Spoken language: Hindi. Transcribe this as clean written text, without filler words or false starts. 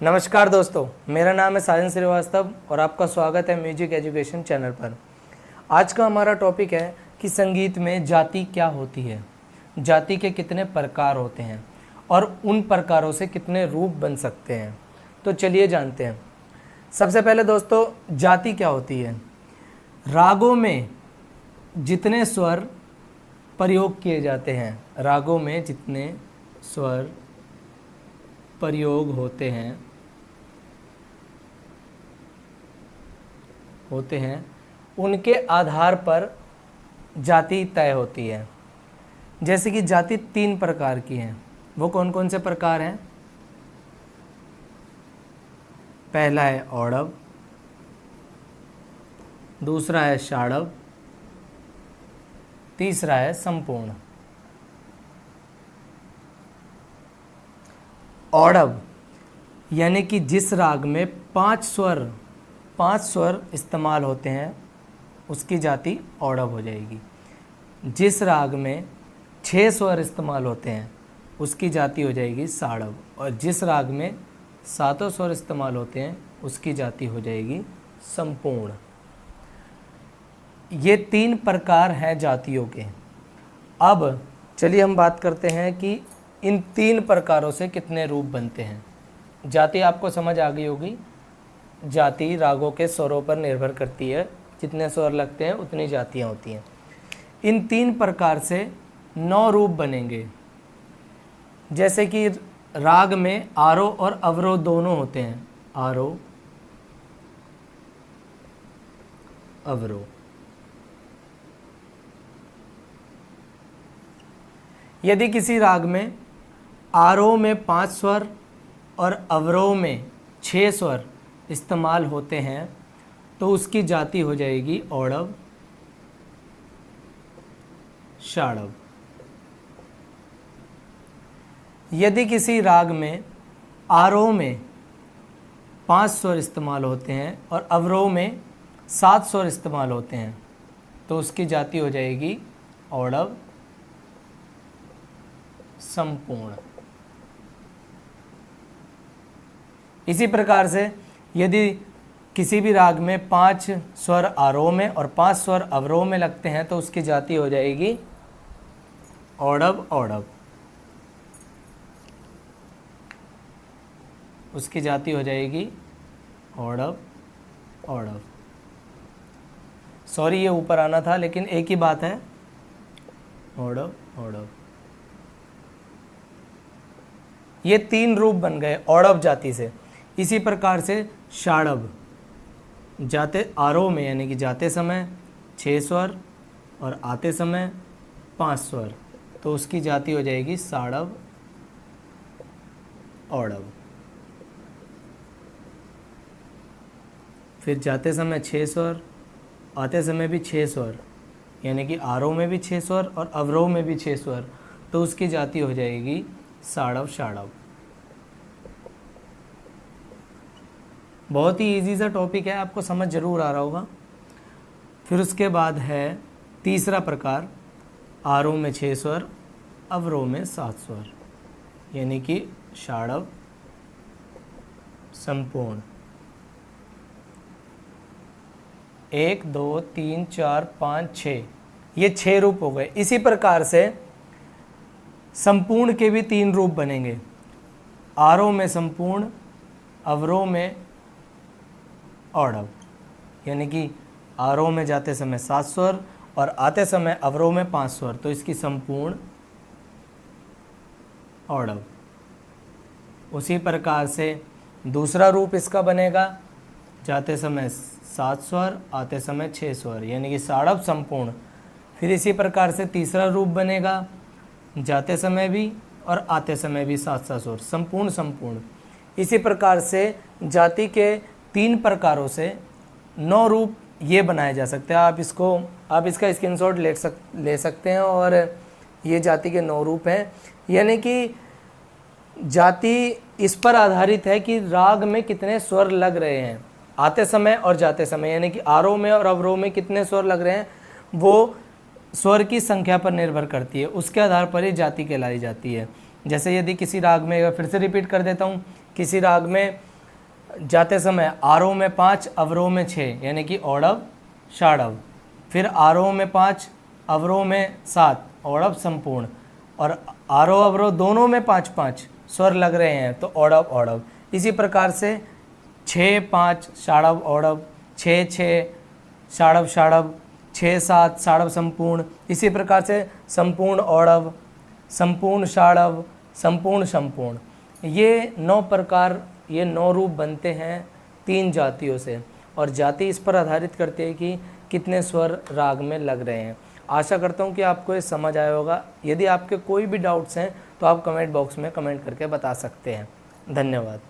नमस्कार दोस्तों, मेरा नाम है साजन श्रीवास्तव और आपका स्वागत है म्यूजिक एजुकेशन चैनल पर। आज का हमारा टॉपिक है कि संगीत में जाति क्या होती है, जाति के कितने प्रकार होते हैं और उन प्रकारों से कितने रूप बन सकते हैं। तो चलिए जानते हैं। सबसे पहले दोस्तों, जाति क्या होती है। रागों में जितने स्वर प्रयोग किए जाते हैं, रागों में जितने स्वर प्रयोग होते हैं उनके आधार पर जाति तय होती है। जैसे कि जाति 3 प्रकार की हैं। वो कौन कौन से प्रकार हैं? पहला है औड़व, दूसरा है षाड़व, तीसरा है संपूर्ण। औड़व यानी कि जिस राग में 5 स्वर इस्तेमाल होते हैं उसकी जाति औड़व हो जाएगी। जिस राग में 6 स्वर इस्तेमाल होते हैं उसकी जाति हो जाएगी षाड़व, और जिस राग में 7 स्वर इस्तेमाल होते हैं उसकी जाति हो जाएगी संपूर्ण। ये 3 प्रकार हैं जातियों के। अब चलिए हम बात करते हैं कि इन 3 प्रकारों से कितने रूप बनते हैं। जाति आपको समझ आ गई होगी। जाति रागों के स्वरों पर निर्भर करती है, जितने स्वर लगते हैं उतनी जातियाँ होती हैं। इन 3 प्रकार से 9 रूप बनेंगे। जैसे कि राग में आरोह और अवरोह दोनों होते हैं। आरोह अवरोह। यदि किसी राग में आरोह में 5 स्वर और अवरोह में 6 स्वर इस्तेमाल होते हैं तो उसकी जाति हो जाएगी औड़व षाड़व। यदि किसी राग में आरोह में 5 स्वर इस्तेमाल होते हैं और अवरोह में 7 स्वर इस्तेमाल होते हैं तो उसकी जाति हो जाएगी औड़व संपूर्ण। इसी प्रकार से यदि किसी भी राग में 5 स्वर आरोह में और 5 स्वर अवरोह में लगते हैं तो उसकी जाति हो जाएगी औड़व औड़व। उसकी जाति हो जाएगी औड़व औड़व। सॉरी, ये ऊपर आना था, लेकिन एक ही बात है, औड़व औड़व। ये 3 रूप बन गए औड़व जाति से। इसी प्रकार से षाड़व, जाते आरोह में यानी कि जाते समय 6 स्वर और आते समय 5 स्वर, तो उसकी जाति हो जाएगी षाड़व औड़व। फिर जाते समय 6 स्वर, आते समय भी 6 स्वर, यानी कि आरोह में भी 6 स्वर और अवरोह में भी 6 स्वर, तो उसकी जाति हो जाएगी षाड़व षाड़व। बहुत ही इजी सा टॉपिक है, आपको समझ जरूर आ रहा होगा। फिर उसके बाद है तीसरा प्रकार, आरोह में 6 स्वर, अवरोह में 7 स्वर, यानी कि षाड़व संपूर्ण। 1 2 3 4 5 6, ये 6 रूप हो गए। इसी प्रकार से संपूर्ण के भी 3 रूप बनेंगे। आरोह में संपूर्ण, अवरोह में औड़व, यानी कि आरोह में जाते समय 7 स्वर और आते समय अवरोह में 5 स्वर, तो इसकी संपूर्ण औड़व। उसी प्रकार से दूसरा रूप इसका बनेगा, जाते समय 7 स्वर, आते समय 6 स्वर, यानी कि षाड़व संपूर्ण। फिर इसी प्रकार से तीसरा रूप बनेगा, जाते समय भी और आते समय भी 7 स्वर, संपूर्ण संपूर्ण। इसी प्रकार से जाति के 3 प्रकारों से 9 रूप ये बनाए जा सकते हैं। आप इसका स्क्रीनशॉट ले सकते हैं, और ये जाति के 9 रूप हैं। यानी कि जाति इस पर आधारित है कि राग में कितने स्वर लग रहे हैं आते समय और जाते समय, यानी कि आरोह में और अवरोह में कितने स्वर लग रहे हैं, वो स्वर की संख्या पर निर्भर करती है। उसके आधार पर ही जाति कहलाई जाती है। जैसे यदि किसी राग में, फिर से रिपीट कर देता हूँ, किसी राग में जाते समय आरोह में 5, अवरोह में 6, यानी कि औड़व षाड़व। फिर आरोह में 5, अवरोह में 7, औड़व संपूर्ण। और आरोह अवरोह दोनों में 5-5 स्वर लग रहे हैं तो औड़व औड़व। इसी प्रकार से 6-5 षाड़व औड़व, 6-6 षाड़व षाड़व, 6-7 षाड़व संपूर्ण। इसी प्रकार से संपूर्ण औड़व, संपूर्ण षाड़व, संपूर्ण संपूर्ण। ये 9 प्रकार, ये 9 रूप बनते हैं 3 जातियों से। और जाति इस पर आधारित करती है कि कितने स्वर राग में लग रहे हैं। आशा करता हूँ कि आपको ये समझ आया होगा। यदि आपके कोई भी डाउट्स हैं तो आप कमेंट बॉक्स में कमेंट करके बता सकते हैं। धन्यवाद।